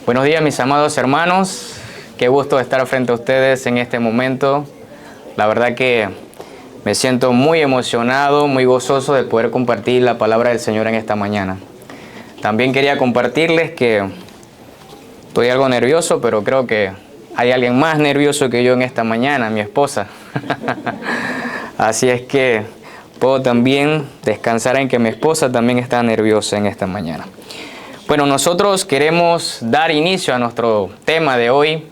Buenos días, mis amados hermanos. Qué gusto estar frente a ustedes en este momento. La verdad que me siento muy emocionado, muy gozoso de poder compartir la palabra del Señor en esta mañana. También quería compartirles que estoy algo nervioso, pero creo que hay alguien más nervioso que yo en esta mañana, mi esposa. Así es que puedo también descansar en que mi esposa también está nerviosa en esta mañana. Bueno, nosotros queremos dar inicio a nuestro tema de hoy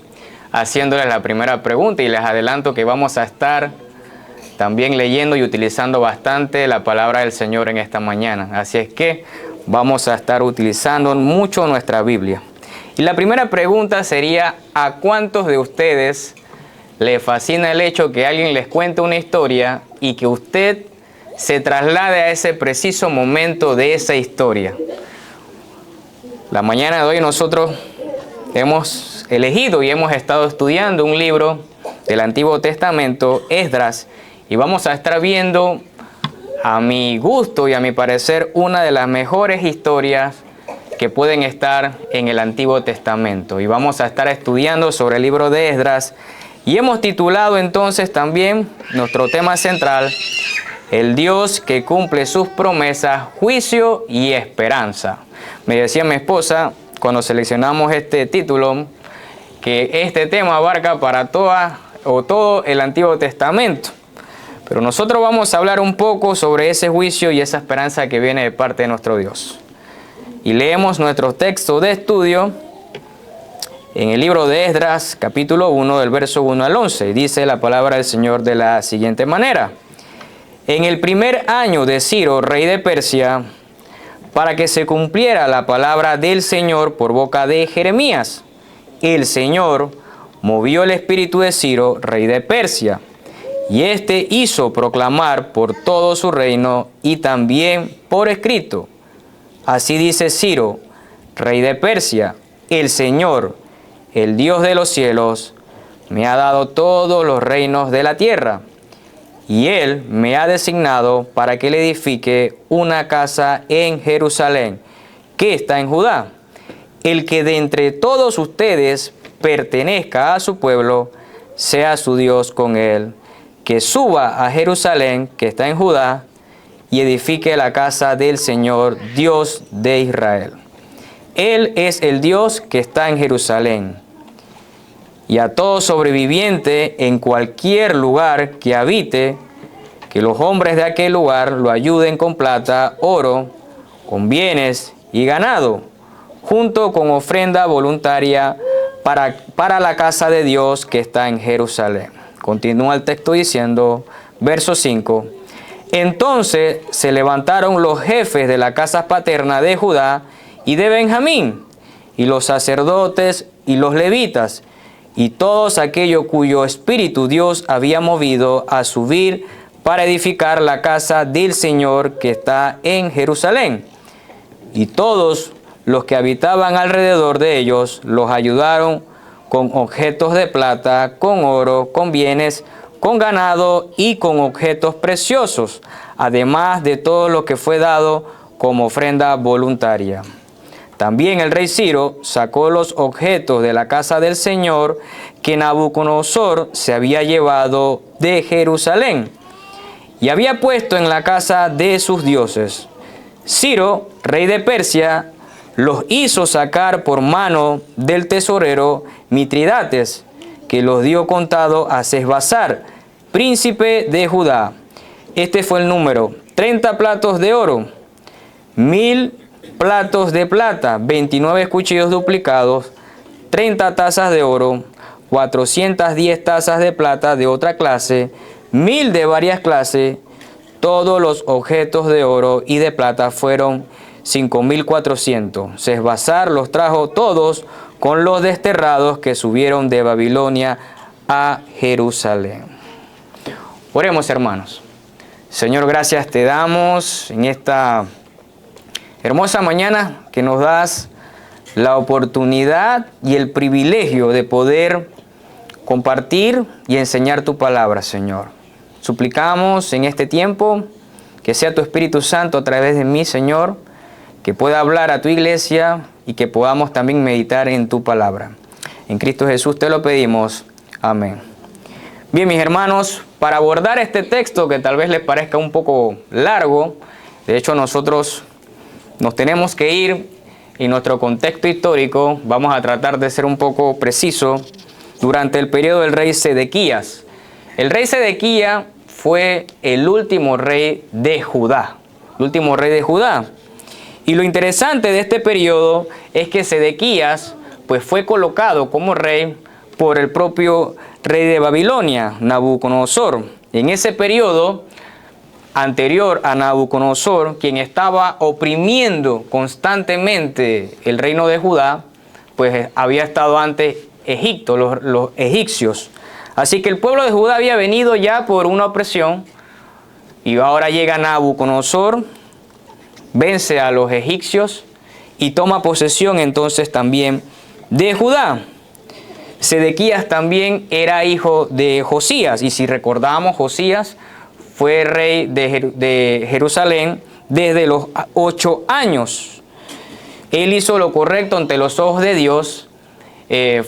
haciéndoles la primera pregunta, y les adelanto que vamos a estar también leyendo y utilizando bastante la palabra del Señor en esta mañana. Así es que vamos a estar utilizando mucho nuestra Biblia. Y la primera pregunta sería: ¿a cuántos de ustedes le fascina el hecho que alguien les cuente una historia y que usted se traslade a ese preciso momento de esa historia? La mañana de hoy nosotros hemos elegido y hemos estado estudiando un libro del Antiguo Testamento, Esdras, y vamos a estar viendo, a mi gusto y a mi parecer, una de las mejores historias que pueden estar en el Antiguo Testamento. Y vamos a estar estudiando sobre el libro de Esdras, y hemos titulado entonces también nuestro tema central: el Dios que cumple sus promesas, juicio y esperanza. Me decía mi esposa cuando seleccionamos este título que este tema abarca para todo el Antiguo Testamento. Pero nosotros vamos a hablar un poco sobre ese juicio y esa esperanza que viene de parte de nuestro Dios. Y leemos nuestro texto de estudio en el libro de Esdras, capítulo 1, del verso 1 al 11. Dice la palabra del Señor de la siguiente manera: en el primer año de Ciro, rey de Persia, para que se cumpliera la palabra del Señor por boca de Jeremías, el Señor movió el espíritu de Ciro, rey de Persia, y éste hizo proclamar por todo su reino y también por escrito: así dice Ciro, rey de Persia: el Señor, el Dios de los cielos, me ha dado todos los reinos de la tierra, y Él me ha designado para que le edifique una casa en Jerusalén, que está en Judá. El que de entre todos ustedes pertenezca a su pueblo, sea su Dios con él, que suba a Jerusalén, que está en Judá, y edifique la casa del Señor, Dios de Israel. Él es el Dios que está en Jerusalén. Y a todo sobreviviente en cualquier lugar que habite, que los hombres de aquel lugar lo ayuden con plata, oro, con bienes y ganado, junto con ofrenda voluntaria para la casa de Dios que está en Jerusalén. Continúa el texto diciendo, verso 5, entonces se levantaron los jefes de la casa paterna de Judá y de Benjamín, y los sacerdotes y los levitas, y todos aquellos cuyo espíritu Dios había movido a subir para edificar la casa del Señor que está en Jerusalén. Y todos los que habitaban alrededor de ellos los ayudaron con objetos de plata, con oro, con bienes, con ganado y con objetos preciosos, además de todo lo que fue dado como ofrenda voluntaria. También el rey Ciro sacó los objetos de la casa del Señor que Nabucodonosor se había llevado de Jerusalén y había puesto en la casa de sus dioses. Ciro, rey de Persia, los hizo sacar por mano del tesorero Mitridates, que los dio contado a Sesbazar, príncipe de Judá. Este fue el número: 30 platos de oro, 1000 platos de plata, 29 cuchillos duplicados, 30 tazas de oro, 410 tazas de plata de otra clase, 1000 de varias clases. Todos los objetos de oro y de plata fueron 5400. Sesbazar los trajo todos con los desterrados que subieron de Babilonia a Jerusalén. Oremos, hermanos. Señor, gracias te damos en esta hermosa mañana que nos das la oportunidad y el privilegio de poder compartir y enseñar tu palabra, Señor. Suplicamos en este tiempo que sea tu Espíritu Santo a través de mí, Señor, que pueda hablar a tu iglesia y que podamos también meditar en tu palabra. En Cristo Jesús te lo pedimos. Amén. Bien, mis hermanos, para abordar este texto que tal vez les parezca un poco largo, de hecho nosotros nos tenemos que ir en nuestro contexto histórico, vamos a tratar de ser un poco preciso, durante el periodo del rey Sedequías. El rey Sedequías fue el último rey de Judá, Y lo interesante de este periodo es que Sedequías pues fue colocado como rey por el propio rey de Babilonia, Nabucodonosor. En ese periodo anterior a Nabucodonosor, quien estaba oprimiendo constantemente el reino de Judá, pues había estado antes Egipto, los egipcios. Así que el pueblo de Judá había venido ya por una opresión y ahora llega Nabucodonosor, vence a los egipcios y toma posesión entonces también de Judá. Sedequías también era hijo de Josías, y si recordamos, Josías fue rey de Jerusalén desde los 8 años. Él hizo lo correcto ante los ojos de Dios,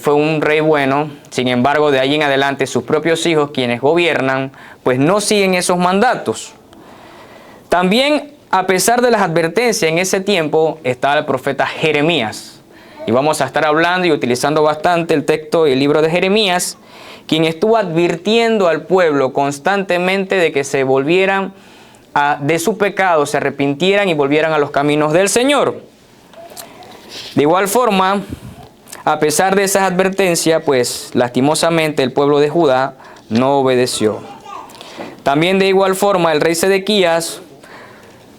fue un rey bueno. Sin embargo, de allí en adelante sus propios hijos, quienes gobiernan, pues no siguen esos mandatos. También, a pesar de las advertencias, en ese tiempo estaba el profeta Jeremías. Y vamos a estar hablando y utilizando bastante el texto y el libro de Jeremías, quien estuvo advirtiendo al pueblo constantemente de que se volvieran de su pecado, se arrepintieran y volvieran a los caminos del Señor. De igual forma, a pesar de esas advertencias, pues lastimosamente el pueblo de Judá no obedeció. También de igual forma el rey Sedequías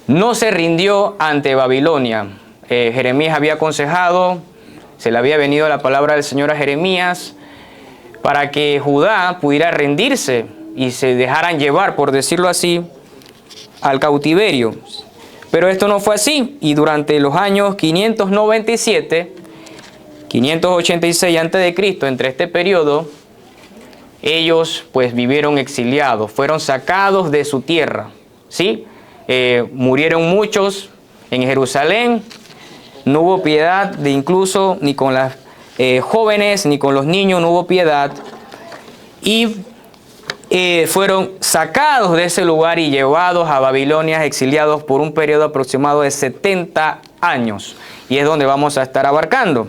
no se rindió ante Babilonia. Jeremías había aconsejado, se le había venido la palabra del Señor a Jeremías para que Judá pudiera rendirse y se dejaran llevar, por decirlo así, al cautiverio. Pero esto no fue así, y durante los años 597, 586 a.C., entre este periodo, ellos pues vivieron exiliados, fueron sacados de su tierra, ¿sí? Murieron muchos en Jerusalén. No hubo piedad de incluso ni con las jóvenes ni con los niños, no hubo piedad. Y fueron sacados de ese lugar y llevados a Babilonia, exiliados por un periodo aproximado de 70 años. Y es donde vamos a estar abarcando.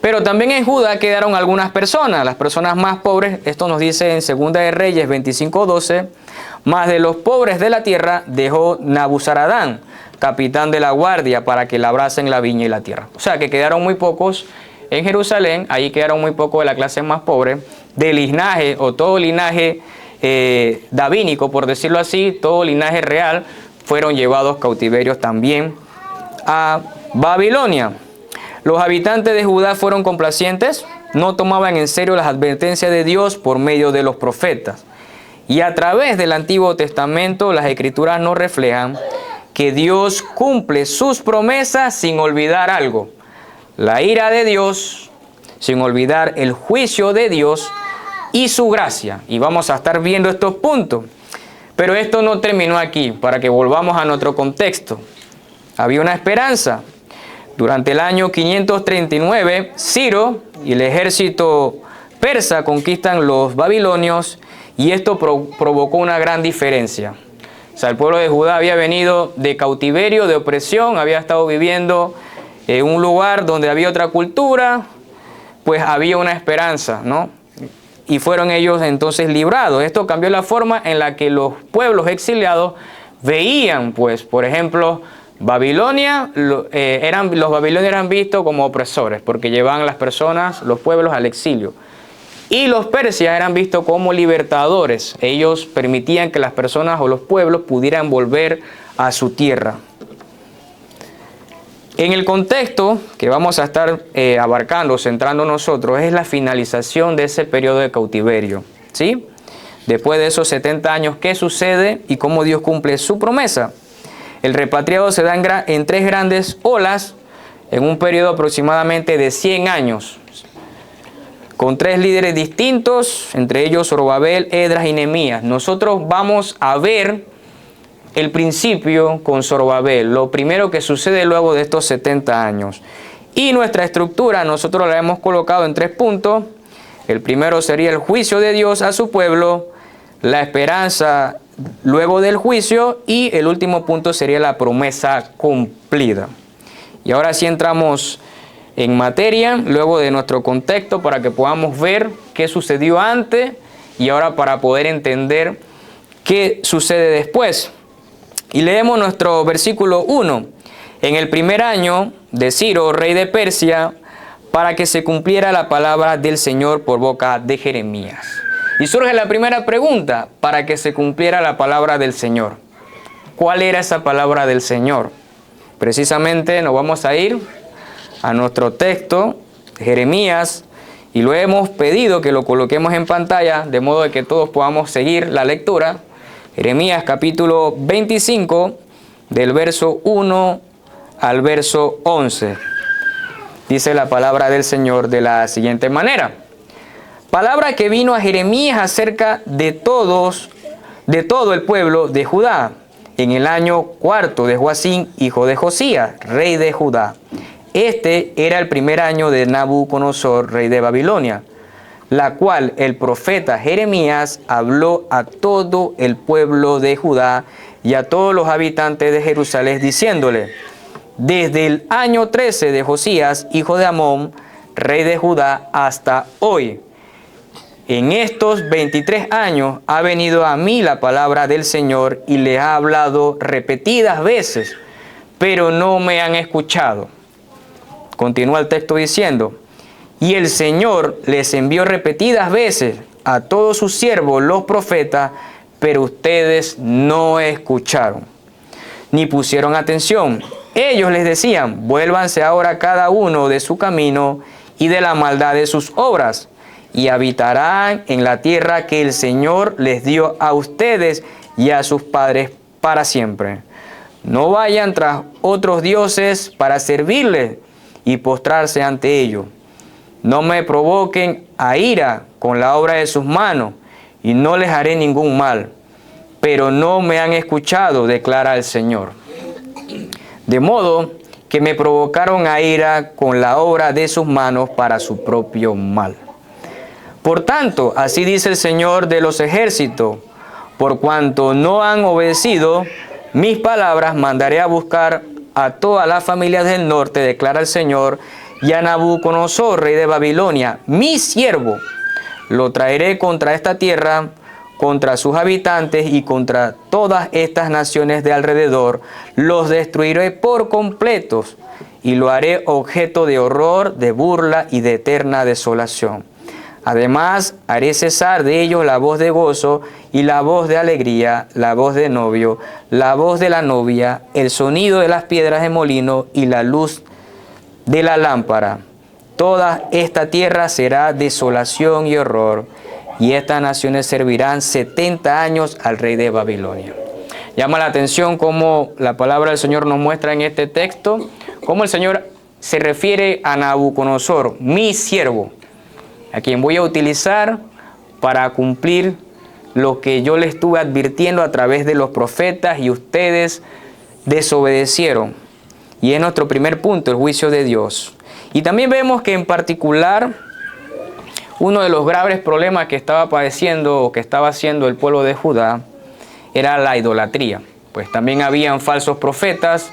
Pero también en Judá quedaron algunas personas, las personas más pobres. Esto nos dice en 2 de Reyes 25:12. Más de los pobres de la tierra dejó Nabuzaradán, capitán de la guardia, para que labrasen la viña y la tierra. O sea que quedaron muy pocos en Jerusalén, ahí quedaron muy pocos de la clase más pobre, del linaje o todo linaje davínico, por decirlo así, todo linaje real, fueron llevados cautiverios también a Babilonia. Los habitantes de Judá fueron complacientes, no tomaban en serio las advertencias de Dios por medio de los profetas. Y a través del Antiguo Testamento, las Escrituras nos reflejan que Dios cumple sus promesas sin olvidar algo: la ira de Dios, sin olvidar el juicio de Dios y su gracia. Y vamos a estar viendo estos puntos. Pero esto no terminó aquí, para que volvamos a nuestro contexto. Había una esperanza. Durante el año 539, Ciro y el ejército persa conquistan los babilonios, y esto provocó una gran diferencia. O sea, el pueblo de Judá había venido de cautiverio, de opresión, había estado viviendo en un lugar donde había otra cultura, pues había una esperanza, ¿no? Y fueron ellos entonces librados. Esto cambió la forma en la que los pueblos exiliados veían, pues, por ejemplo, Babilonia, los babilonios eran vistos como opresores, porque llevaban a las personas, los pueblos, al exilio. Y los persias eran vistos como libertadores. Ellos permitían que las personas o los pueblos pudieran volver a su tierra. En el contexto que vamos a estar abarcando, centrando nosotros, es la finalización de ese periodo de cautiverio, ¿sí? Después de esos 70 años, ¿qué sucede y cómo Dios cumple su promesa? El repatriado se da en 3 grandes olas en un periodo aproximadamente de 100 años. Con 3 líderes distintos, entre ellos Zorobabel, Esdras y Nehemías. Nosotros vamos a ver el principio con Zorobabel, lo primero que sucede luego de estos 70 años. Y nuestra estructura nosotros la hemos colocado en 3 puntos. El primero sería el juicio de Dios a su pueblo, la esperanza luego del juicio y el último punto sería la promesa cumplida. Y ahora sí entramos en materia, luego de nuestro contexto, para que podamos ver qué sucedió antes y ahora para poder entender qué sucede después. Y leemos nuestro versículo 1. En el primer año de Ciro, rey de Persia, para que se cumpliera la palabra del Señor por boca de Jeremías. Y surge la primera pregunta, para que se cumpliera la palabra del Señor. ¿Cuál era esa palabra del Señor? Precisamente nos vamos a ir a nuestro texto, Jeremías, y lo hemos pedido que lo coloquemos en pantalla, de modo de que todos podamos seguir la lectura. Jeremías capítulo 25, del verso 1 al verso 11. Dice la palabra del Señor de la siguiente manera. Palabra que vino a Jeremías acerca de todo el pueblo de Judá, en el año 4 de Joacim, hijo de Josías, rey de Judá. Este era el primer año de Nabucodonosor, rey de Babilonia, la cual el profeta Jeremías habló a todo el pueblo de Judá y a todos los habitantes de Jerusalén, diciéndole: desde el año 13 de Josías, hijo de Amón, rey de Judá, hasta hoy, en estos 23 años ha venido a mí la palabra del Señor y les ha hablado repetidas veces, pero no me han escuchado. Continúa el texto diciendo: y el Señor les envió repetidas veces a todos sus siervos los profetas, pero ustedes no escucharon, ni pusieron atención. Ellos les decían: vuélvanse ahora cada uno de su camino y de la maldad de sus obras, y habitarán en la tierra que el Señor les dio a ustedes y a sus padres para siempre. No vayan tras otros dioses para servirles y postrarse ante ellos. No me provoquen a ira con la obra de sus manos, y no les haré ningún mal. Pero no me han escuchado, declara el Señor. De modo que me provocaron a ira con la obra de sus manos para su propio mal. Por tanto, así dice el Señor de los ejércitos: por cuanto no han obedecido mis palabras, mandaré a buscar a todas las familias del norte, declara el Señor, y a Nabucodonosor, rey de Babilonia, mi siervo. Lo traeré contra esta tierra, contra sus habitantes y contra todas estas naciones de alrededor. Los destruiré por completos y lo haré objeto de horror, de burla y de eterna desolación. Además, haré cesar de ellos la voz de gozo y la voz de alegría, la voz de novio, la voz de la novia, el sonido de las piedras de molino y la luz de la lámpara. Toda esta tierra será desolación y horror, y estas naciones servirán 70 años al rey de Babilonia. Llama la atención cómo la palabra del Señor nos muestra en este texto, cómo el Señor se refiere a Nabucodonosor, mi siervo, a quien voy a utilizar para cumplir lo que yo le estuve advirtiendo a través de los profetas, y ustedes desobedecieron. Y es nuestro primer punto, el juicio de Dios. Y también vemos que en particular uno de los graves problemas que estaba padeciendo o que estaba haciendo el pueblo de Judá era la idolatría. Pues también habían falsos profetas,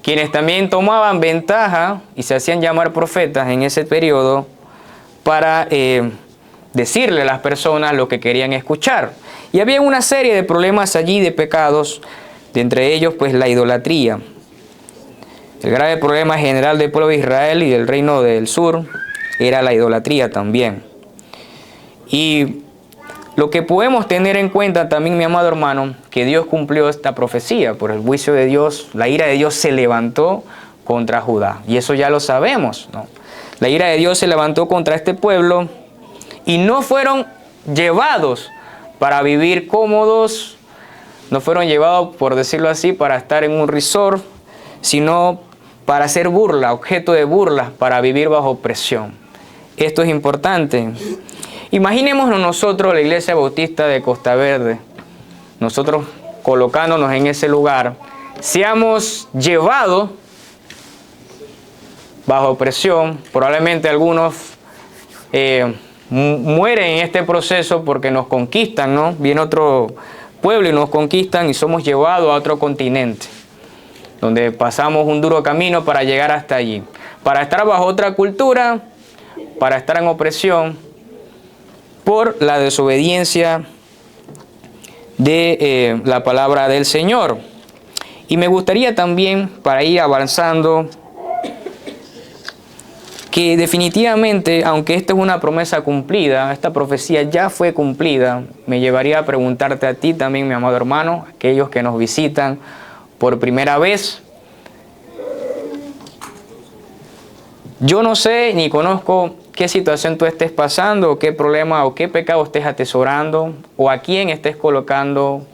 quienes también tomaban ventaja y se hacían llamar profetas en ese periodo para decirle a las personas lo que querían escuchar. Y había una serie de problemas allí, de pecados, de entre ellos pues la idolatría. El grave problema general del pueblo de Israel y del reino del sur era la idolatría también. Y lo que podemos tener en cuenta también, mi amado hermano, que Dios cumplió esta profecía. Por el juicio de Dios, la ira de Dios se levantó contra Judá. Y eso ya lo sabemos, ¿no? La ira de Dios se levantó contra este pueblo y no fueron llevados para vivir cómodos, no fueron llevados, por decirlo así, para estar en un resort, sino para hacer burla, objeto de burlas, para vivir bajo presión. Esto es importante. Imaginémonos nosotros, la Iglesia Bautista de Costa Verde, nosotros colocándonos en ese lugar, seamos llevados bajo opresión. Probablemente algunos mueren en este proceso porque nos conquistan, ¿no? Viene otro pueblo y nos conquistan y somos llevados a otro continente, donde pasamos un duro camino para llegar hasta allí, para estar bajo otra cultura, para estar en opresión por la desobediencia de la palabra del Señor. Y me gustaría también, para ir avanzando, que definitivamente, aunque esta es una promesa cumplida, esta profecía ya fue cumplida, me llevaría a preguntarte a ti también, mi amado hermano, aquellos que nos visitan por primera vez. Yo no sé ni conozco qué situación tú estés pasando, o qué problema o qué pecado estés atesorando, o a quién estés colocando,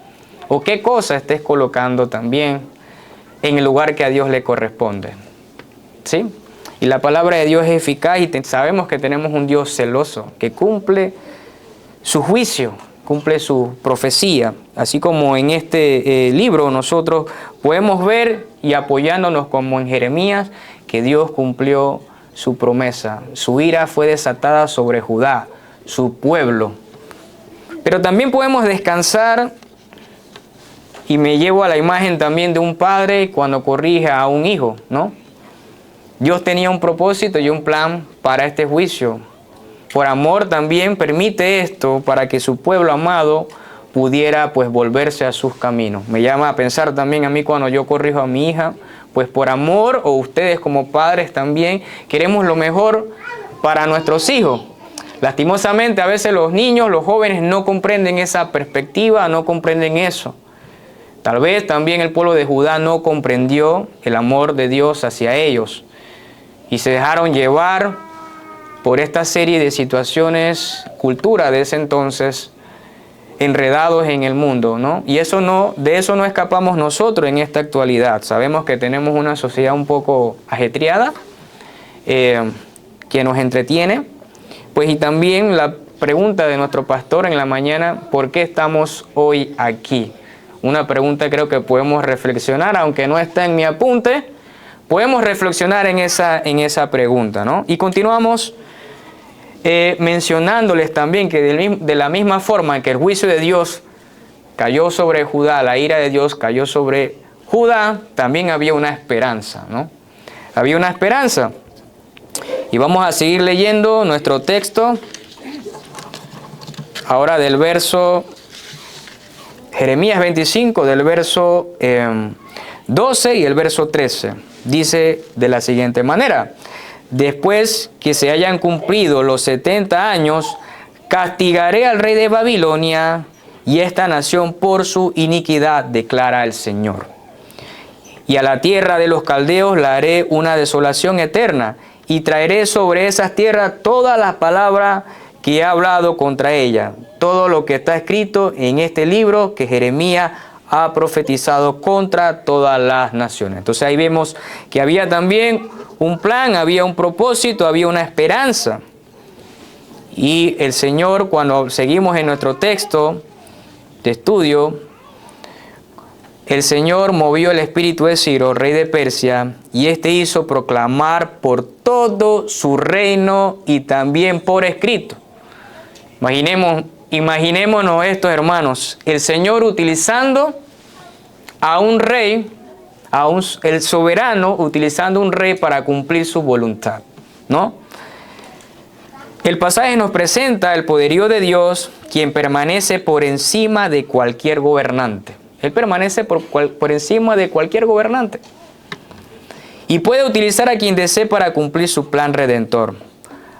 o qué cosa estés colocando también en el lugar que a Dios le corresponde. ¿Sí? Y la palabra de Dios es eficaz y sabemos que tenemos un Dios celoso que cumple su juicio, cumple su profecía. Así como en este libro nosotros podemos ver y apoyándonos como en Jeremías que Dios cumplió su promesa. Su ira fue desatada sobre Judá, su pueblo. Pero también podemos descansar, y me llevo a la imagen también de un padre cuando corrige a un hijo, ¿no? Dios tenía un propósito y un plan para este juicio. Por amor también permite esto para que su pueblo amado pudiera pues volverse a sus caminos. Me llama a pensar también a mí cuando yo corrijo a mi hija, pues por amor, o ustedes como padres también, queremos lo mejor para nuestros hijos. Lastimosamente a veces los niños, los jóvenes no comprenden esa perspectiva, no comprenden eso. Tal vez también el pueblo de Judá no comprendió el amor de Dios hacia ellos y se dejaron llevar por esta serie de situaciones, cultura de ese entonces, enredados en el mundo, ¿no? Y de eso no escapamos nosotros en esta actualidad. Sabemos que tenemos una sociedad un poco ajetreada, que nos entretiene. Pues y también la pregunta de nuestro pastor en la mañana, ¿por qué estamos hoy aquí? Una pregunta creo que podemos reflexionar, aunque no está en mi apunte, podemos reflexionar en esa pregunta, ¿no? Y continuamos mencionándoles también que de la misma forma que el juicio de Dios cayó sobre Judá, la ira de Dios cayó sobre Judá, también había una esperanza, ¿no? Había una esperanza. Y vamos a seguir leyendo nuestro texto, ahora del verso Jeremías 25, del verso 12 y el verso 13. Dice de la siguiente manera: después que se hayan cumplido los 70 años, castigaré al rey de Babilonia y esta nación por su iniquidad, declara el Señor. Y a la tierra de los caldeos la haré una desolación eterna, y traeré sobre esas tierras todas las palabras que he hablado contra ella, todo lo que está escrito en este libro que Jeremías ha profetizado contra todas las naciones. Entonces ahí vemos que había también un plan, había un propósito, había una esperanza. Y el Señor, cuando seguimos en nuestro texto de estudio, el Señor movió el espíritu de Ciro, rey de Persia, y éste hizo proclamar por todo su reino y también por escrito. Imaginémonos esto, hermanos, el Señor utilizando a un rey, el soberano utilizando un rey para cumplir su voluntad, ¿no? El pasaje nos presenta el poderío de Dios, quien permanece por encima de cualquier gobernante. Él permanece por encima de cualquier gobernante. Y puede utilizar a quien desee para cumplir su plan redentor.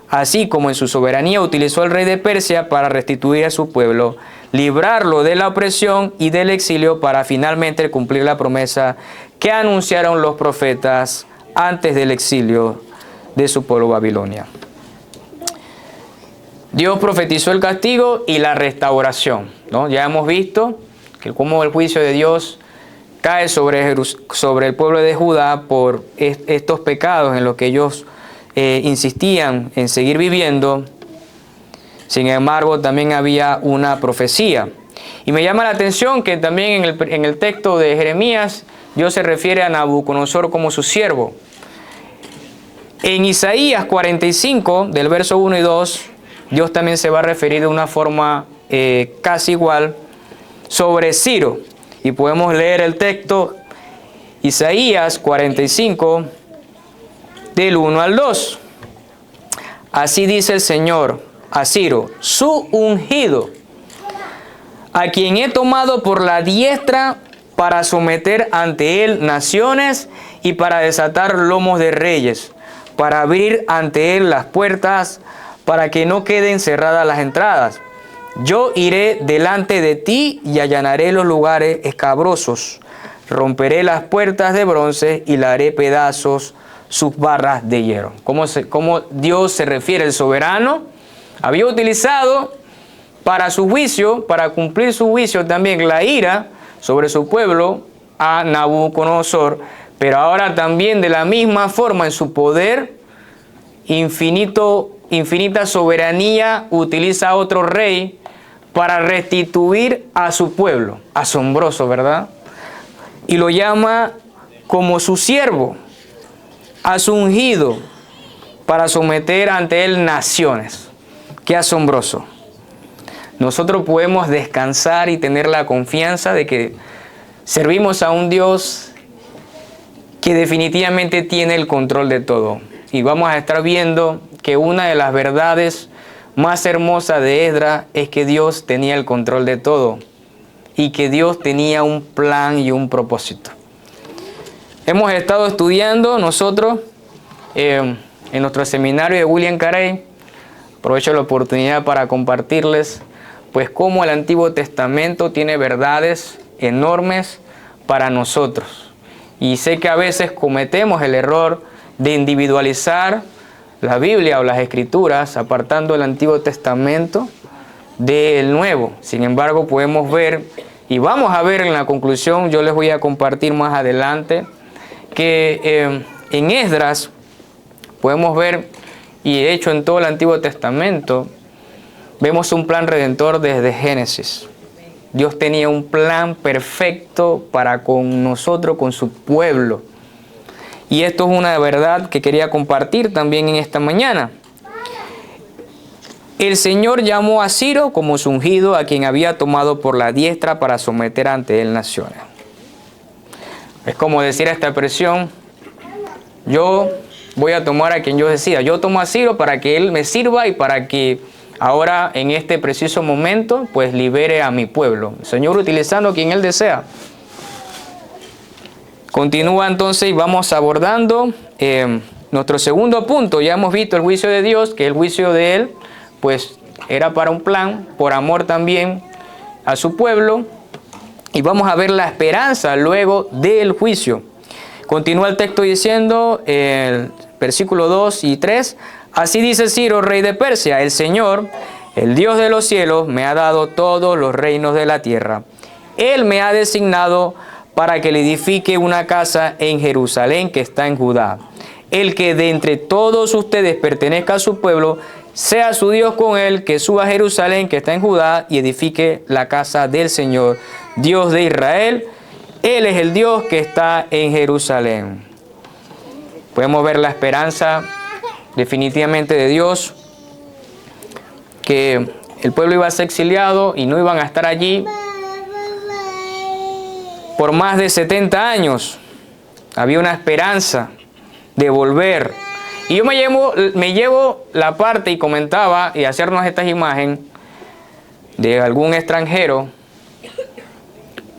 Así como en su soberanía utilizó al rey de Persia para restituir a su pueblo, librarlo de la opresión y del exilio para finalmente cumplir la promesa que anunciaron los profetas antes del exilio de su pueblo Babilonia. Dios profetizó el castigo y la restauración, ¿no? Ya hemos visto que cómo el juicio de Dios cae sobre el pueblo de Judá por estos pecados en los que ellos insistían en seguir viviendo. Sin embargo, también había una profecía. Y me llama la atención que también en el texto de Jeremías, Dios se refiere a Nabucodonosor como su siervo. En Isaías 45, del verso 1 y 2, Dios también se va a referir de una forma casi igual sobre Ciro. Y podemos leer el texto, Isaías 45, del 1 al 2. Así dice el Señor a Ciro, su ungido, a quien he tomado por la diestra para someter ante él naciones y para desatar lomos de reyes, para abrir ante él las puertas, para que no queden cerradas las entradas. Yo iré delante de ti y allanaré los lugares escabrosos, romperé las puertas de bronce y la haré pedazos sus barras de hierro. ¿Cómo Dios se refiere? El soberano había utilizado para su juicio, para cumplir su juicio también la ira sobre su pueblo a Nabucodonosor, pero ahora también de la misma forma en su poder, infinita soberanía, utiliza a otro rey para restituir a su pueblo. Asombroso, ¿verdad? Y lo llama como su siervo, a su ungido, para someter ante él naciones. Qué asombroso. Nosotros podemos descansar y tener la confianza de que servimos a un Dios que definitivamente tiene el control de todo. Y vamos a estar viendo que una de las verdades más hermosas de Esdras es que Dios tenía el control de todo y que Dios tenía un plan y un propósito. Hemos estado estudiando nosotros en nuestro seminario de William Carey. Aprovecho la oportunidad para compartirles pues cómo el Antiguo Testamento tiene verdades enormes para nosotros. Y sé que a veces cometemos el error de individualizar la Biblia o las Escrituras, apartando el Antiguo Testamento del Nuevo. Sin embargo, podemos ver, y vamos a ver en la conclusión, yo les voy a compartir más adelante, que en Esdras podemos ver, y de hecho en todo el Antiguo Testamento, vemos un plan redentor desde Génesis. Dios tenía un plan perfecto para con nosotros, con su pueblo. Y esto es una verdad que quería compartir también en esta mañana. El Señor llamó a Ciro como su ungido, a quien había tomado por la diestra para someter ante él naciones. Es como decir esta expresión, yo voy a tomar a quien yo decida. Yo tomo a Ciro para que él me sirva y para que ahora, en este preciso momento, pues libere a mi pueblo. El Señor utilizando a quien Él desea. Continúa entonces y vamos abordando nuestro segundo punto. Ya hemos visto el juicio de Dios, que el juicio de Él, pues, era para un plan, por amor también a su pueblo. Y vamos a ver la esperanza luego del juicio. Continúa el texto diciendo, el versículo 2 y 3, así dice Ciro, rey de Persia, el Señor, el Dios de los cielos, me ha dado todos los reinos de la tierra. Él me ha designado para que le edifique una casa en Jerusalén que está en Judá. El que de entre todos ustedes pertenezca a su pueblo, sea su Dios con él, que suba a Jerusalén que está en Judá y edifique la casa del Señor, Dios de Israel. Él es el Dios que está en Jerusalén. Podemos ver la esperanza definitivamente de Dios, que el pueblo iba a ser exiliado y no iban a estar allí por más de 70 años. Había una esperanza de volver. Y yo me llevo la parte y comentaba y hacernos esta imagen de algún extranjero,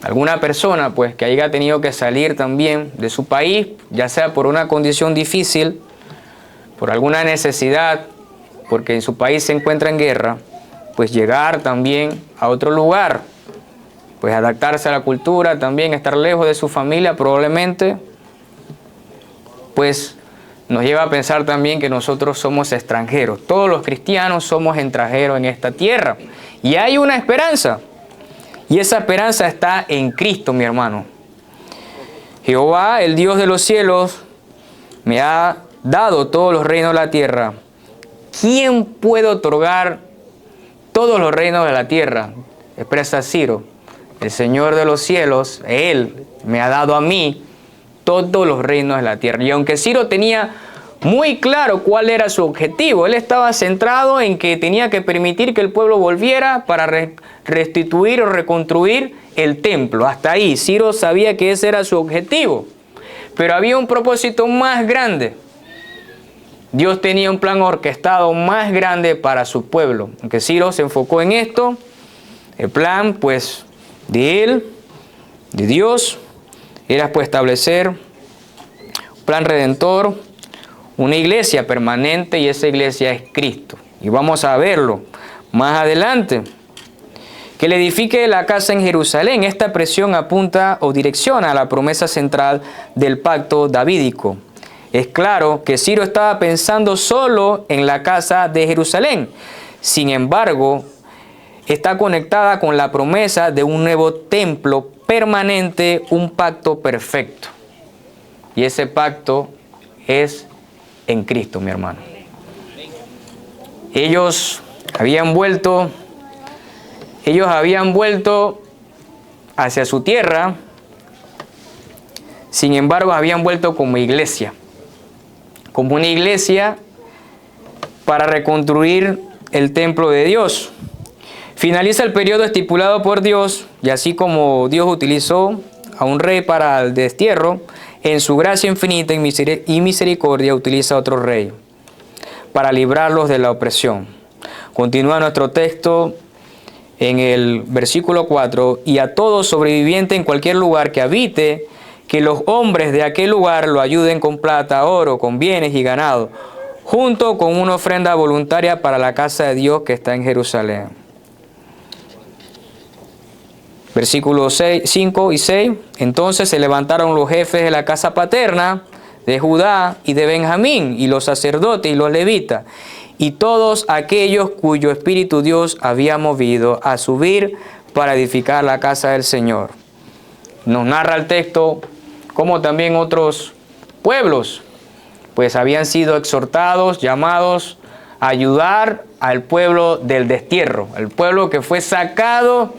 alguna persona pues que haya tenido que salir también de su país, ya sea por una condición difícil, por alguna necesidad, porque en su país se encuentra en guerra, pues llegar también a otro lugar, pues adaptarse a la cultura, también estar lejos de su familia probablemente, pues nos lleva a pensar también que nosotros somos extranjeros. Todos los cristianos somos extranjeros en esta tierra. Y hay una esperanza. Y esa esperanza está en Cristo, mi hermano. Jehová, el Dios de los cielos, me ha dado todos los reinos de la tierra. ¿Quién puede otorgar todos los reinos de la tierra? Expresa Ciro. El Señor de los cielos, Él me ha dado a mí todos los reinos de la tierra. Y aunque Ciro tenía muy claro cuál era su objetivo. Él estaba centrado en que tenía que permitir que el pueblo volviera para restituir o reconstruir el templo. Hasta ahí, Ciro sabía que ese era su objetivo. Pero había un propósito más grande. Dios tenía un plan orquestado más grande para su pueblo. Aunque Ciro se enfocó en esto, el plan pues de él, de Dios, era pues establecer un plan redentor, una iglesia permanente, y esa iglesia es Cristo. Y vamos a verlo más adelante. Que le edifique la casa en Jerusalén. Esta expresión apunta o direcciona a la promesa central del pacto davídico. Es claro que Ciro estaba pensando solo en la casa de Jerusalén. Sin embargo, está conectada con la promesa de un nuevo templo permanente, un pacto perfecto. Y ese pacto es en Cristo, mi hermano. Ellos habían vuelto hacia su tierra, sin embargo habían vuelto como iglesia, como una iglesia para reconstruir el templo de Dios. Finaliza el periodo estipulado por Dios, y así como Dios utilizó a un rey para el destierro, en su gracia infinita y misericordia utiliza a otro rey para librarlos de la opresión. Continúa nuestro texto en el versículo 4, y a todo sobreviviente en cualquier lugar que habite, que los hombres de aquel lugar lo ayuden con plata, oro, con bienes y ganado, junto con una ofrenda voluntaria para la casa de Dios que está en Jerusalén. Versículos 5 y 6. Entonces se levantaron los jefes de la casa paterna de Judá y de Benjamín, y los sacerdotes y los levitas, y todos aquellos cuyo espíritu Dios había movido a subir para edificar la casa del Señor. Nos narra el texto cómo también otros pueblos pues habían sido exhortados, llamados a ayudar al pueblo del destierro, el pueblo que fue sacado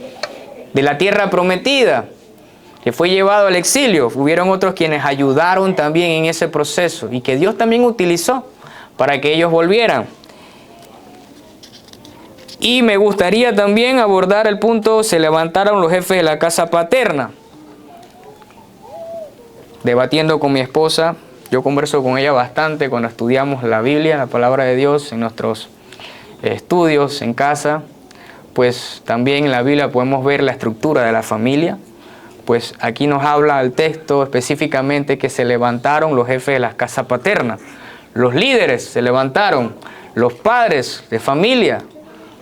de la tierra prometida, que fue llevado al exilio. Hubieron otros quienes ayudaron también en ese proceso y que Dios también utilizó para que ellos volvieran. Y me gustaría también abordar el punto, se levantaron los jefes de la casa paterna. Debatiendo con mi esposa, yo converso con ella bastante cuando estudiamos la Biblia, la palabra de Dios, en nuestros estudios en casa. Pues también en la Biblia podemos ver la estructura de la familia. Pues aquí nos habla el texto específicamente que se levantaron los jefes de las casas paternas. Los líderes se levantaron, los padres de familia,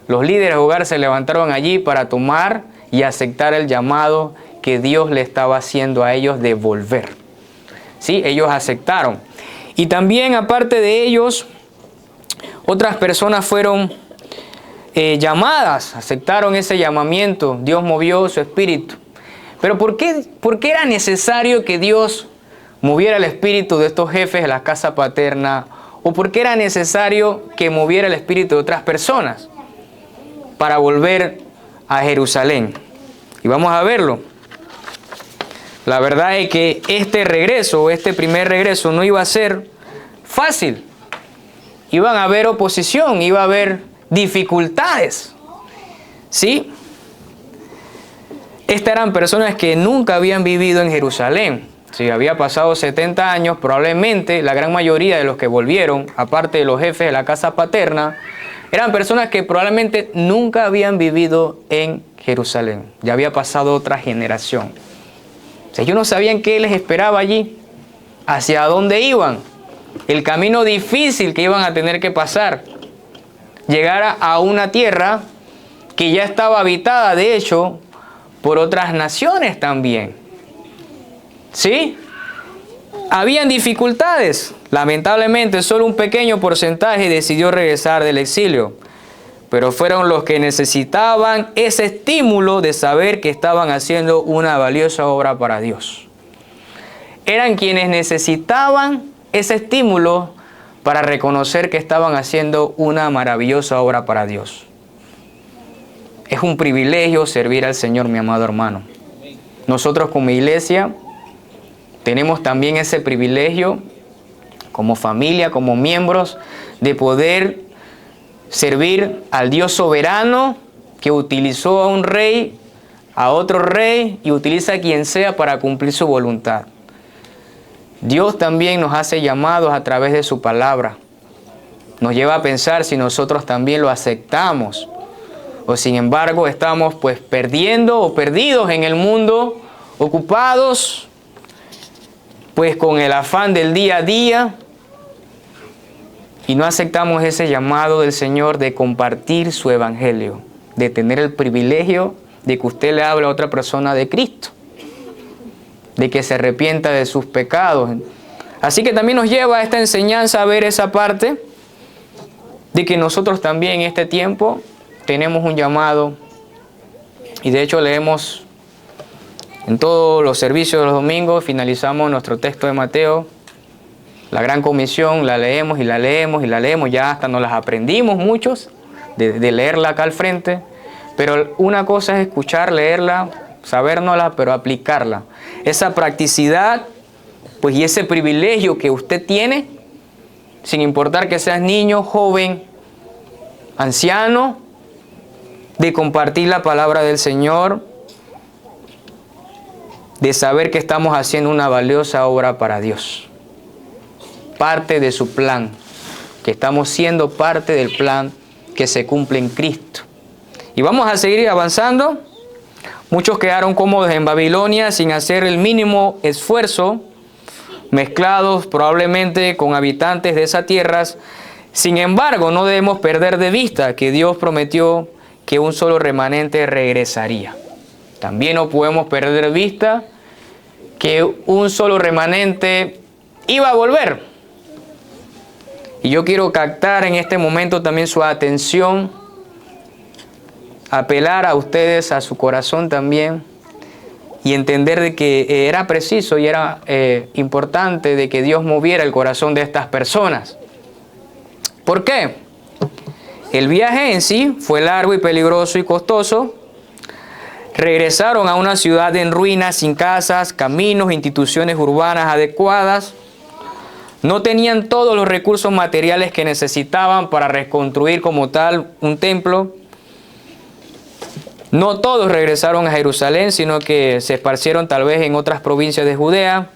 los líderes de hogar se levantaron allí para tomar y aceptar el llamado que Dios le estaba haciendo a ellos de volver. Sí, ellos aceptaron. Y también aparte de ellos, otras personas fueron llamadas, aceptaron ese llamamiento. Dios movió su espíritu. Pero ¿por qué era necesario que Dios moviera el espíritu de estos jefes de la casa paterna? ¿O por qué era necesario que moviera el espíritu de otras personas para volver a Jerusalén? Y vamos a verlo. La verdad es que este regreso, este primer regreso, no iba a ser fácil. Iban a haber oposición, iba a haber dificultades. ¿Sí? Estas eran personas que nunca habían vivido en Jerusalén. Si había pasado 70 años, probablemente la gran mayoría de los que volvieron, aparte de los jefes de la casa paterna, eran personas que probablemente nunca habían vivido en Jerusalén. Ya había pasado otra generación. O sea, ellos no sabían qué les esperaba allí, hacia dónde iban, el camino difícil que iban a tener que pasar. Llegar a una tierra que ya estaba habitada, de hecho, por otras naciones también. ¿Sí? Habían dificultades. Lamentablemente, solo un pequeño porcentaje decidió regresar del exilio. Pero fueron los que necesitaban ese estímulo de saber que estaban haciendo una valiosa obra para Dios. Eran quienes necesitaban ese estímulo para reconocer que estaban haciendo una maravillosa obra para Dios. Es un privilegio servir al Señor, mi amado hermano. Nosotros como iglesia tenemos también ese privilegio como familia, como miembros, de poder servir al Dios soberano que utilizó a un rey, a otro rey, y utiliza a quien sea para cumplir su voluntad. Dios también nos hace llamados a través de su palabra. Nos lleva a pensar si nosotros también lo aceptamos, o sin embargo estamos pues perdiendo o perdidos en el mundo, ocupados pues con el afán del día a día, y no aceptamos ese llamado del Señor de compartir su evangelio, de tener el privilegio de que usted le hable a otra persona de Cristo, de que se arrepienta de sus pecados. Así que también nos lleva a esta enseñanza a ver esa parte de que nosotros también en este tiempo tenemos un llamado, y de hecho leemos en todos los servicios de los domingos, finalizamos nuestro texto de Mateo, la Gran Comisión, la leemos y la leemos y la leemos, ya hasta nos las aprendimos muchos, de leerla acá al frente, pero una cosa es escuchar, leerla, sabérnosla, pero aplicarla. Esa practicidad, pues, y ese privilegio que usted tiene, sin importar que seas niño, joven, anciano, de compartir la palabra del Señor, de saber que estamos haciendo una valiosa obra para Dios. Parte de su plan, que estamos siendo parte del plan que se cumple en Cristo. Y vamos a seguir avanzando. Muchos quedaron cómodos en Babilonia sin hacer el mínimo esfuerzo, mezclados probablemente con habitantes de esas tierras. Sin embargo, no debemos perder de vista que Dios prometió que un solo remanente regresaría. También no podemos perder de vista que un solo remanente iba a volver. Y yo quiero captar en este momento también su atención, apelar a ustedes, a su corazón también, y entender de que era preciso y era importante de que Dios moviera el corazón de estas personas. ¿Por qué? El viaje en sí fue largo y peligroso y costoso. Regresaron a una ciudad en ruinas, sin casas, caminos, instituciones urbanas adecuadas. No tenían todos los recursos materiales que necesitaban para reconstruir como tal un templo. No todos regresaron a Jerusalén, sino que se esparcieron tal vez en otras provincias de Judea.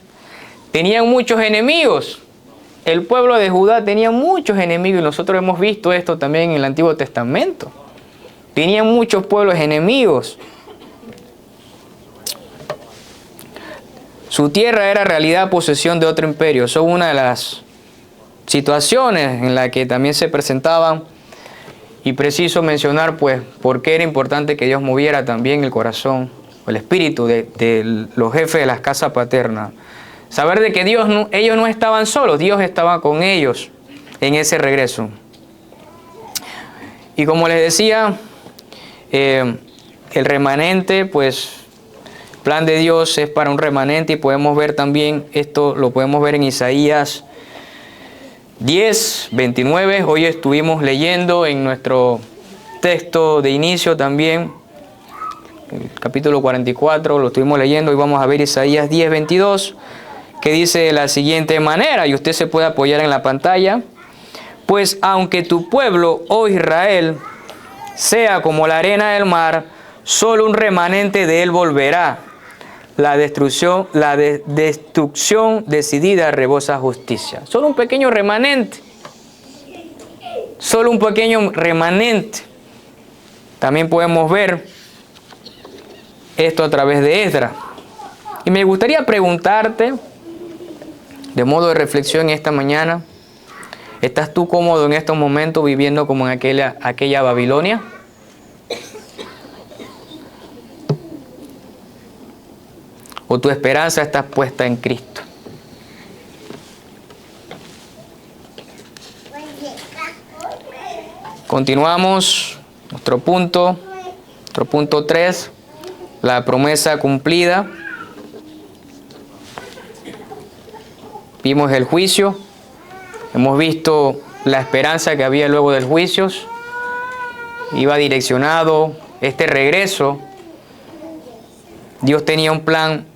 Tenían muchos enemigos. El pueblo de Judá tenía muchos enemigos, y nosotros hemos visto esto también en el Antiguo Testamento. Tenían muchos pueblos enemigos. Su tierra era en realidad posesión de otro imperio. Son una de las situaciones en las que también se presentaban, y preciso mencionar pues por qué era importante que Dios moviera también el corazón, el espíritu de los jefes de las casas paternas. Saber de que ellos no estaban solos, Dios estaba con ellos en ese regreso. Y como les decía, el remanente, pues, plan de Dios es para un remanente, y podemos ver también esto, lo podemos ver en Isaías 10, 29. Hoy estuvimos leyendo en nuestro texto de inicio también, el capítulo 44, lo estuvimos leyendo, y vamos a ver Isaías 10, 22, que dice de la siguiente manera, y usted se puede apoyar en la pantalla: pues aunque tu pueblo, oh Israel, sea como la arena del mar, solo un remanente de él volverá. La destrucción decidida rebosa justicia. Solo un pequeño remanente. Solo un pequeño remanente. También podemos ver esto a través de Esdras. Y me gustaría preguntarte, de modo de reflexión esta mañana, ¿estás tú cómodo en estos momentos viviendo como en aquella Babilonia? ¿O tu esperanza está puesta en Cristo? Continuamos nuestro punto 3, la promesa cumplida. Vimos el juicio, hemos visto la esperanza que había luego del juicio. Iba direccionado este regreso. Dios tenía un plan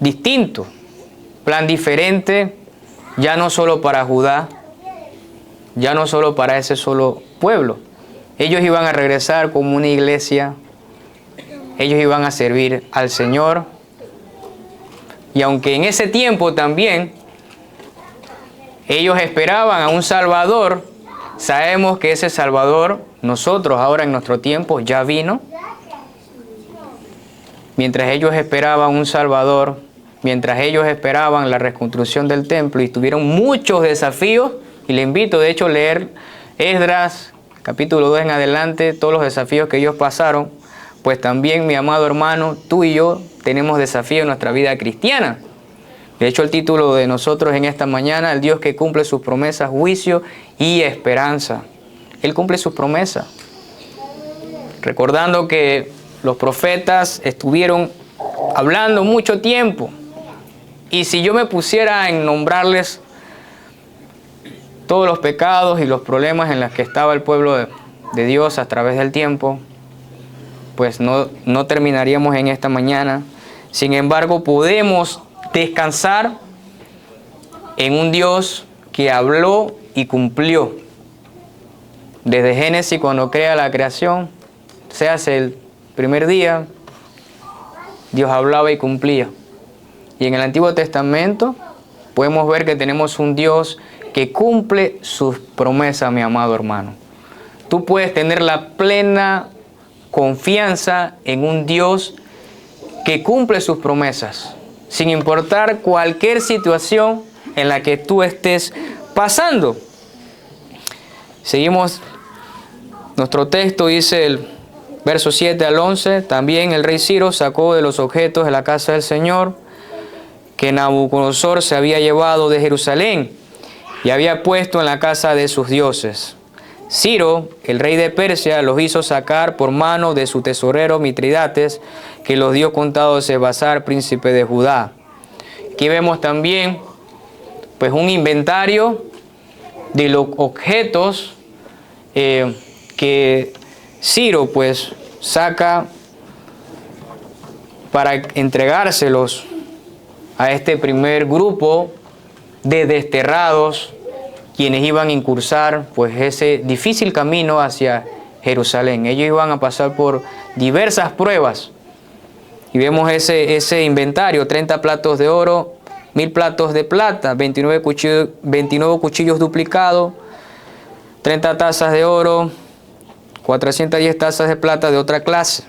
distinto, plan diferente ya no solo para Judá, ya no solo para ese solo pueblo. Ellos iban a regresar como una iglesia, ellos iban a servir al Señor. Y aunque en ese tiempo también ellos esperaban a un Salvador, sabemos que ese Salvador, nosotros ahora en nuestro tiempo, ya vino. Mientras ellos esperaban un Salvador, mientras ellos esperaban la reconstrucción del templo y tuvieron muchos desafíos, y le invito de hecho a leer Esdras, capítulo 2 en adelante, todos los desafíos que ellos pasaron, pues también, mi amado hermano, tú y yo tenemos desafíos en nuestra vida cristiana. De hecho, el título de nosotros en esta mañana, el Dios que cumple sus promesas, juicio y esperanza. Él cumple sus promesas. Recordando que los profetas estuvieron hablando mucho tiempo. Y si yo me pusiera a nombrarles todos los pecados y los problemas en los que estaba el pueblo de Dios a través del tiempo, pues no terminaríamos en esta mañana. Sin embargo, podemos descansar en un Dios que habló y cumplió. Desde Génesis, cuando crea la creación, se hace el primer día, Dios hablaba y cumplía. Y en el Antiguo Testamento podemos ver que tenemos un Dios que cumple sus promesas, mi amado hermano. Tú puedes tener la plena confianza en un Dios que cumple sus promesas, sin importar cualquier situación en la que tú estés pasando. Seguimos, nuestro texto dice el verso 7 al 11, también el rey Ciro sacó de los objetos de la casa del Señor que Nabucodonosor se había llevado de Jerusalén y había puesto en la casa de sus dioses. Ciro, el rey de Persia, los hizo sacar por mano de su tesorero Mitridates, que los dio contados a Sebasar, príncipe de Judá. Aquí vemos también pues un inventario de los objetos que Ciro pues saca para entregárselos a este primer grupo de desterrados, quienes iban a incursar pues ese difícil camino hacia Jerusalén. Ellos iban a pasar por diversas pruebas. Y vemos ese inventario: 30 platos de oro, 1000 platos de plata, 29 cuchillos duplicados, 30 tazas de oro, 410 tazas de plata de otra clase.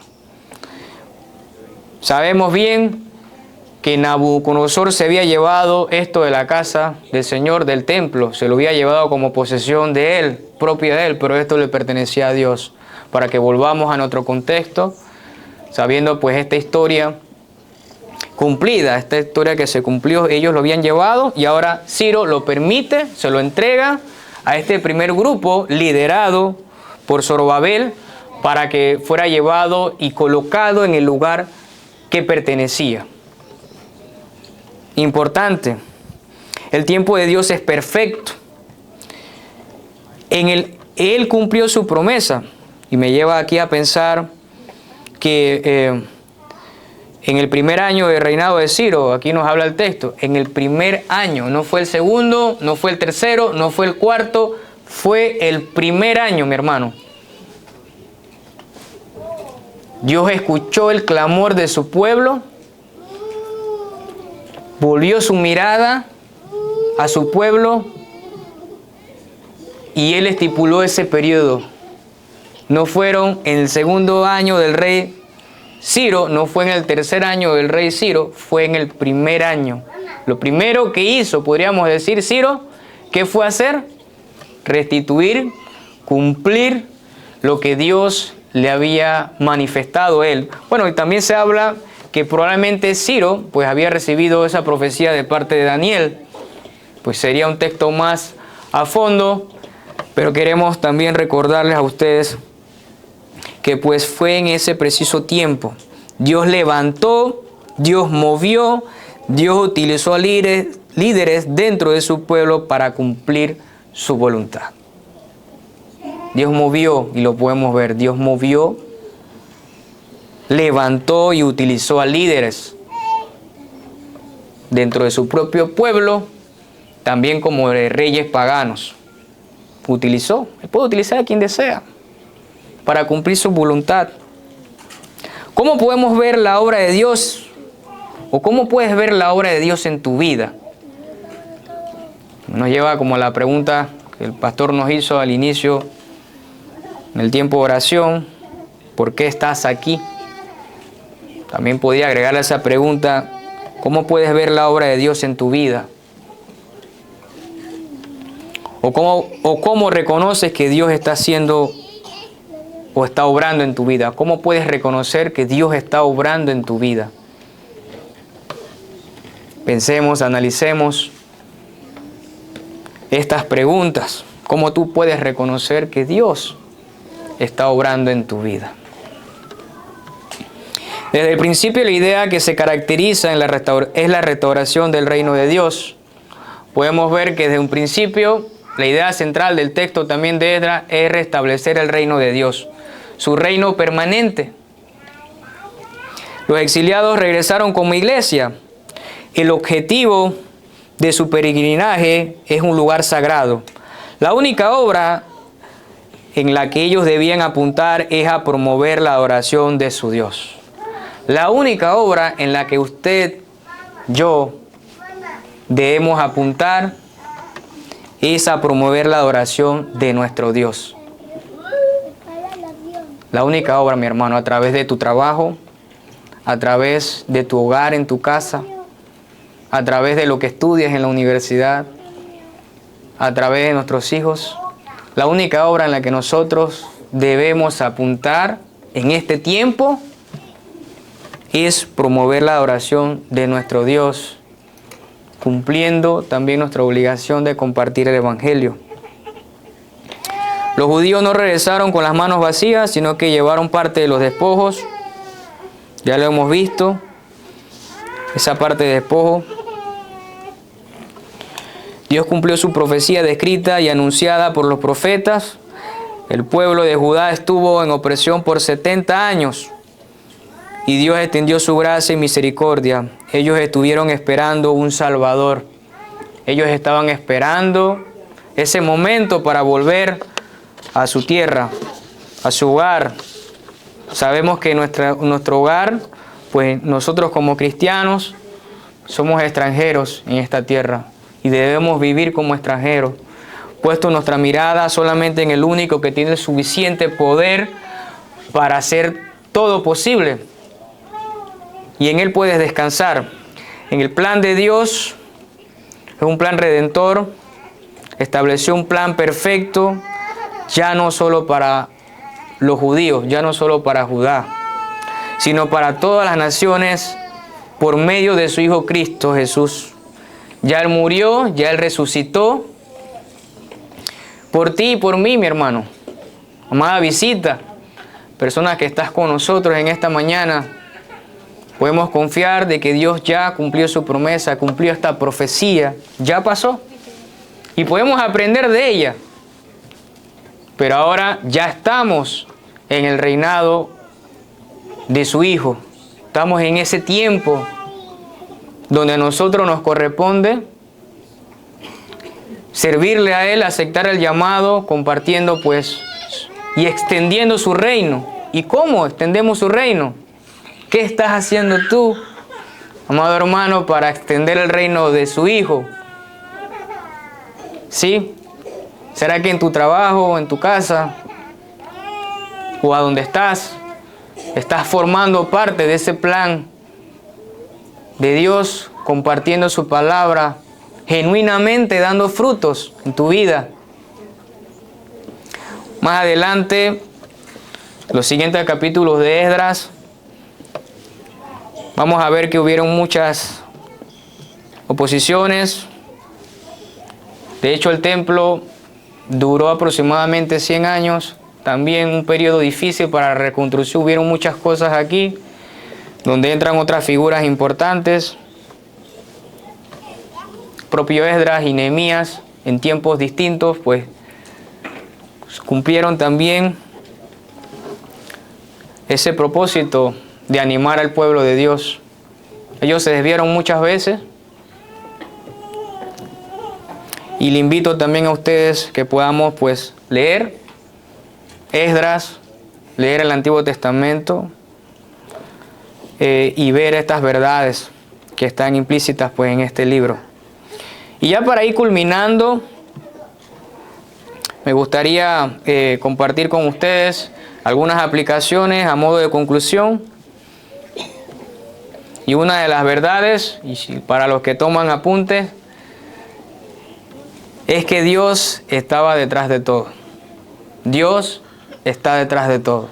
Sabemos bien que Nabucodonosor se había llevado esto de la casa del Señor, del templo, se lo había llevado como posesión de él, propia de él, pero esto le pertenecía a Dios. Para que volvamos a nuestro contexto, sabiendo pues esta historia cumplida, esta historia que se cumplió, ellos lo habían llevado y ahora Ciro lo permite, se lo entrega a este primer grupo liderado por Zorobabel para que fuera llevado y colocado en el lugar que pertenecía. Importante, el tiempo de Dios es perfecto. Él cumplió su promesa y me lleva aquí a pensar que en el primer año de reinado de Ciro, aquí nos habla el texto, en el primer año, no fue el segundo, no fue el tercero, no fue el cuarto, fue el primer año, mi hermano. Dios escuchó el clamor de su pueblo, volvió su mirada a su pueblo y Él estipuló ese periodo. No fueron en el segundo año del rey Ciro, no fue en el tercer año del rey Ciro, fue en el primer año. Lo primero que hizo, podríamos decir, Ciro, ¿qué fue hacer? Restituir, cumplir lo que Dios le había manifestado a él. Bueno, y también se habla que probablemente Ciro pues había recibido esa profecía de parte de Daniel. Pues sería un texto más a fondo, pero queremos también recordarles a ustedes que pues fue en ese preciso tiempo. Dios levantó, Dios movió, Dios utilizó a líderes dentro de su pueblo para cumplir su voluntad. Dios movió, y lo podemos ver, Dios movió, levantó y utilizó a líderes dentro de su propio pueblo, también como de reyes paganos. Utilizó, él puede utilizar a quien desea para cumplir su voluntad. ¿Cómo podemos ver la obra de Dios? ¿O cómo puedes ver la obra de Dios en tu vida? Nos lleva como a la pregunta que el pastor nos hizo al inicio, en el tiempo de oración: ¿por qué estás aquí? También podía agregar a esa pregunta: ¿cómo puedes ver la obra de Dios en tu vida? ¿O cómo reconoces que Dios está haciendo o está obrando en tu vida? ¿Cómo puedes reconocer que Dios está obrando en tu vida? Pensemos, analicemos estas preguntas. ¿Cómo tú puedes reconocer que Dios está obrando en tu vida? Desde el principio, la idea que se caracteriza es la restauración del reino de Dios. Podemos ver que desde un principio la idea central del texto también de Esdras es restablecer el reino de Dios, su reino permanente. Los exiliados regresaron como iglesia. El objetivo de su peregrinaje es un lugar sagrado. La única obra en la que ellos debían apuntar es a promover la adoración de su Dios. La única obra en la que usted, yo, debemos apuntar es a promover la adoración de nuestro Dios. La única obra, mi hermano, a través de tu trabajo, a través de tu hogar, en tu casa, a través de lo que estudias en la universidad, a través de nuestros hijos. La única obra en la que nosotros debemos apuntar en este tiempo es promover la adoración de nuestro Dios, cumpliendo también nuestra obligación de compartir el Evangelio. Los judíos no regresaron con las manos vacías, sino que llevaron parte de los despojos. Ya lo hemos visto, esa parte de despojo. Dios cumplió su profecía descrita y anunciada por los profetas. El pueblo de Judá estuvo en opresión por 70 años. Y Dios extendió su gracia y misericordia. Ellos estuvieron esperando un Salvador. Ellos estaban esperando ese momento para volver a su tierra, a su hogar. Sabemos que nuestro hogar, pues nosotros como cristianos somos extranjeros en esta tierra y debemos vivir como extranjeros, puesto nuestra mirada solamente en el único que tiene suficiente poder para hacer todo posible. Y en Él puedes descansar. En el plan de Dios, es un plan redentor, estableció un plan perfecto, ya no solo para los judíos, ya no solo para Judá, sino para todas las naciones por medio de su Hijo Cristo Jesús. Ya Él murió, ya Él resucitó por ti y por mí, mi hermano. Amada visita, personas que estás con nosotros en esta mañana, podemos confiar de que Dios ya cumplió su promesa, cumplió esta profecía, ya pasó. Y podemos aprender de ella. Pero ahora ya estamos en el reinado de su Hijo. Estamos en ese tiempo donde a nosotros nos corresponde servirle a Él, aceptar el llamado, compartiendo pues y extendiendo su reino. ¿Y cómo extendemos su reino? ¿Qué estás haciendo tú, amado hermano, para extender el reino de su Hijo? ¿Sí? ¿Será que en tu trabajo, en tu casa, o a donde estás formando parte de ese plan de Dios, compartiendo su palabra, genuinamente dando frutos en tu vida? Más adelante, los siguientes capítulos de Esdras, vamos a ver que hubieron muchas oposiciones. De hecho, el templo duró aproximadamente 100 años. También un periodo difícil para la reconstrucción. Hubieron muchas cosas aquí, donde entran otras figuras importantes. Propio Esdras y Nehemías, en tiempos distintos, pues cumplieron también ese propósito de animar al pueblo de Dios. Ellos se desviaron muchas veces, Y le invito también a ustedes que podamos pues leer Esdras, leer el Antiguo Testamento y ver estas verdades que están implícitas pues en este libro. Y ya para ir culminando, me gustaría compartir con ustedes algunas aplicaciones a modo de conclusión. Y una de las verdades, y para los que toman apuntes, es que Dios estaba detrás de todo. Dios está detrás de todo.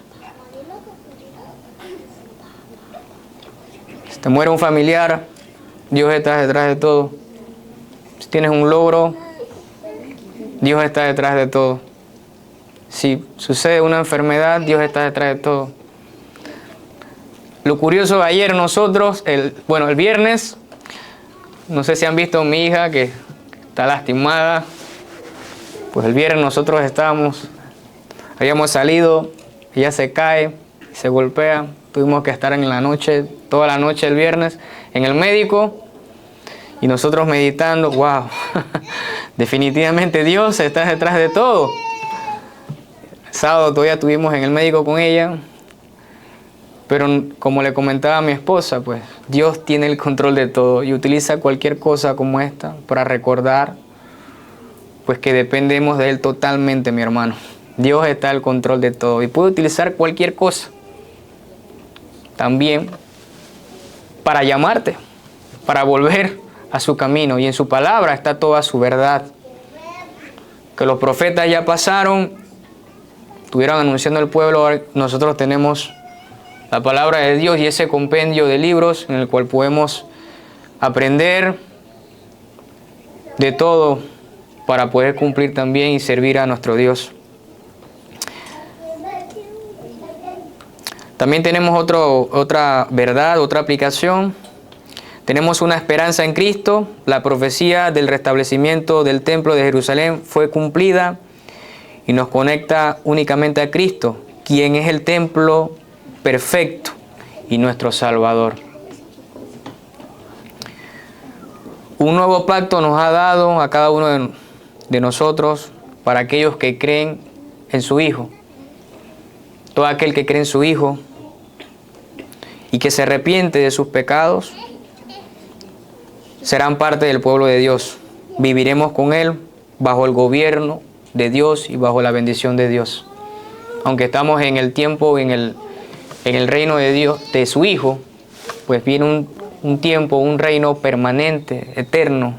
Si te muere un familiar, Dios está detrás de todo. Si tienes un logro, Dios está detrás de todo. Si sucede una enfermedad, Dios está detrás de todo. Lo curioso, ayer nosotros, el viernes, no sé si han visto a mi hija que está lastimada. Pues el viernes nosotros habíamos salido, ella se cae, se golpea. Tuvimos que estar en la noche, toda la noche el viernes, en el médico. Y nosotros meditando, wow, definitivamente Dios está detrás de todo. El sábado todavía estuvimos en el médico con ella. Pero como le comentaba a mi esposa, pues Dios tiene el control de todo y utiliza cualquier cosa como esta para recordar pues que dependemos de Él totalmente, mi hermano. Dios está al control de todo y puede utilizar cualquier cosa también para llamarte, para volver a su camino. Y en su palabra está toda su verdad. Que los profetas ya pasaron, estuvieron anunciando al pueblo, ahora nosotros tenemos la palabra de Dios y ese compendio de libros en el cual podemos aprender de todo para poder cumplir también y servir a nuestro Dios. También tenemos otra verdad, otra aplicación. Tenemos una esperanza en Cristo. La profecía del restablecimiento del templo de Jerusalén fue cumplida y nos conecta únicamente a Cristo, quien es el templo perfecto y nuestro Salvador. Un nuevo pacto nos ha dado a cada uno de nosotros para aquellos que creen en su Hijo. Todo aquel que cree en su Hijo y que se arrepiente de sus pecados serán parte del pueblo de Dios. Viviremos con Él bajo el gobierno de Dios y bajo la bendición de Dios. Aunque estamos en el tiempo, en el reino de Dios, de su Hijo, pues viene un tiempo, un reino permanente, eterno,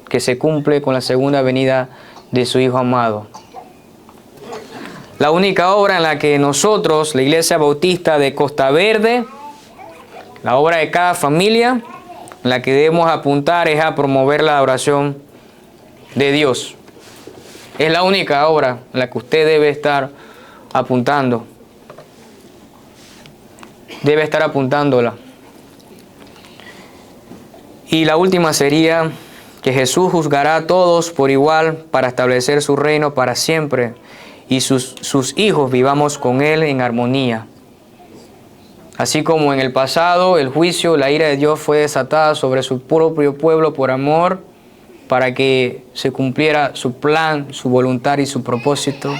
que se cumple con la segunda venida de su Hijo amado. La única obra en la que nosotros, la Iglesia Bautista de Costa Verde, la obra de cada familia, en la que debemos apuntar es a promover la adoración de Dios. Es la única obra en la que usted debe estar apuntando. Debe estar apuntándola. Y la última sería que Jesús juzgará a todos por igual para establecer su reino para siempre y sus hijos vivamos con Él en armonía. Así como en el pasado el juicio, la ira de Dios fue desatada sobre su propio pueblo por amor para que se cumpliera su plan, su voluntad y su propósito.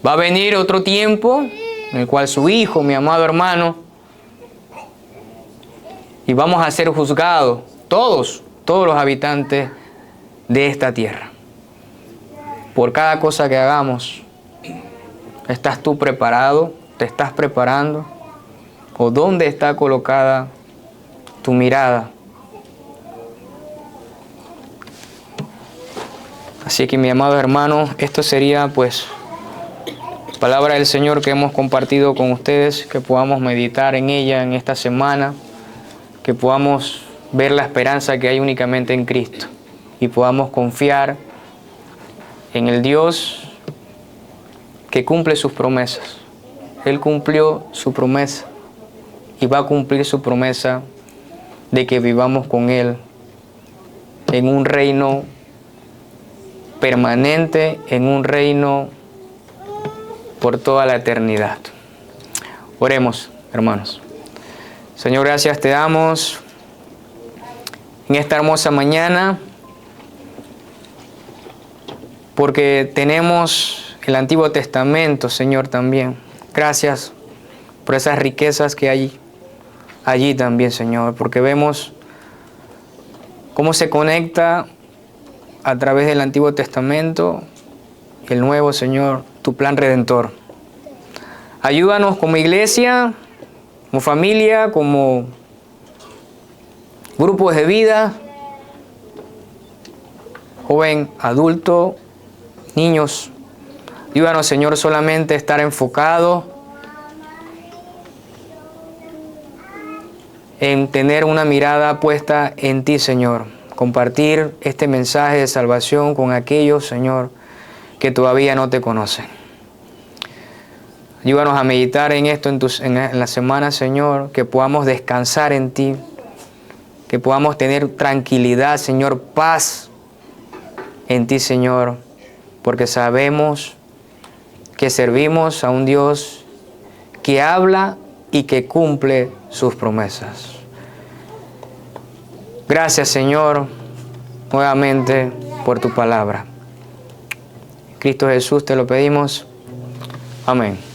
Va a venir otro tiempo en el cual su Hijo, mi amado hermano, y vamos a ser juzgados todos los habitantes de esta tierra. Por cada cosa que hagamos, ¿estás tú preparado? ¿Te estás preparando? ¿O dónde está colocada tu mirada? Así que mi amado hermano, esto sería pues palabra del Señor que hemos compartido con ustedes, que podamos meditar en ella en esta semana, que podamos ver la esperanza que hay únicamente en Cristo y podamos confiar en el Dios que cumple sus promesas. Él cumplió su promesa y va a cumplir su promesa de que vivamos con Él en un reino permanente, en un reino por toda la eternidad. Oremos, hermanos. Señor, gracias te damos en esta hermosa mañana porque tenemos el Antiguo Testamento, Señor, también. Gracias por esas riquezas que hay allí también, Señor, porque vemos cómo se conecta a través del Antiguo Testamento y el Nuevo, Señor, tu plan redentor. Ayúdanos como iglesia, como familia, como grupos de vida, joven, adulto, niños. Ayúdanos, Señor, solamente a estar enfocado en tener una mirada puesta en ti, Señor. Compartir este mensaje de salvación con aquellos, Señor, que todavía no te conocen. Ayúdanos a meditar en esto en la semana, Señor, que podamos descansar en ti, que podamos tener tranquilidad, Señor, paz en ti, Señor, porque sabemos que servimos a un Dios que habla y que cumple sus promesas. Gracias, Señor, nuevamente por tu palabra. Cristo Jesús te lo pedimos. Amén.